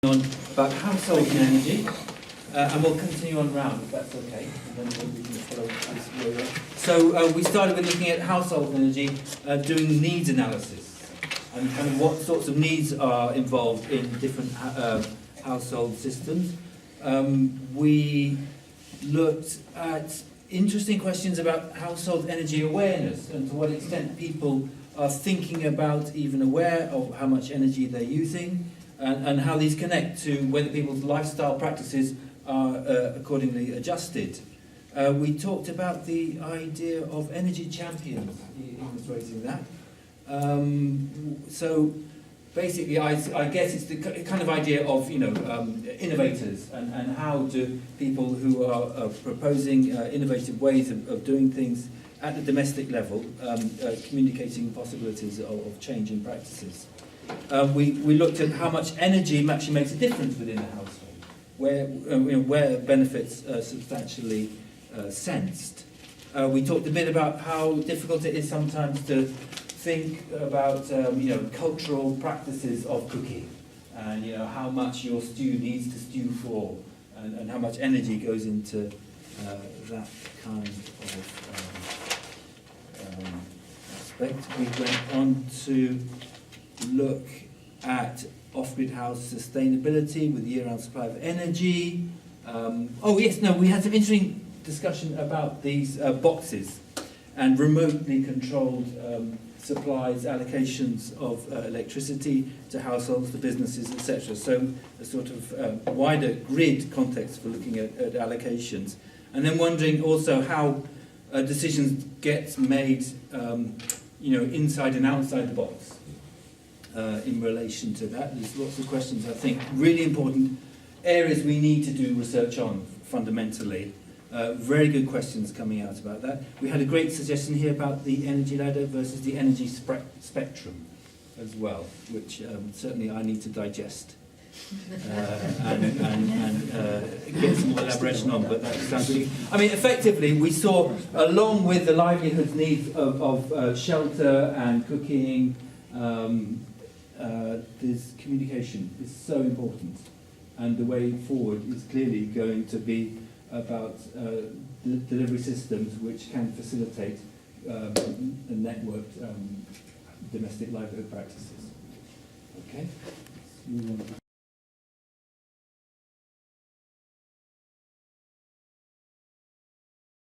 On about household energy, and we'll continue on round if that's okay. And then we can follow this way around. So we started with looking at household energy, doing needs analysis, and kind of what sorts of needs are involved in different household systems. We looked at interesting questions about household energy awareness and to what extent people are thinking about, even aware of how much energy they're using. And how these connect to whether people's lifestyle practices are accordingly adjusted. We talked about the idea of energy champions. He was raising that. So basically, I guess it's the kind of idea of innovators and how do people who are proposing innovative ways of doing things at the domestic level, communicating possibilities of change in practices. We looked at how much energy actually makes a difference within a household, where benefits are substantially sensed. We talked a bit about how difficult it is sometimes to think about cultural practices of cooking, and how much your stew needs to stew for, and how much energy goes into that kind of aspect. We went on to look at off-grid house sustainability with year-round supply of energy. We had some interesting discussion about these boxes and remotely controlled supplies, allocations of electricity to households, to businesses, etc. So a sort of wider grid context for looking at allocations. And then wondering also how decisions get made inside and outside the box. In relation to that, there's lots of questions, I think, really important areas we need to do research on fundamentally. Very good questions coming out about that. We had a great suggestion here about the energy ladder versus the energy spectrum as well, which certainly I need to digest and get some more elaboration on, but that sounds really... I mean, effectively, we saw, along with the livelihoods needs of shelter and cooking, this communication is so important, and the way forward is clearly going to be about delivery systems which can facilitate networked domestic livelihood practices. Okay.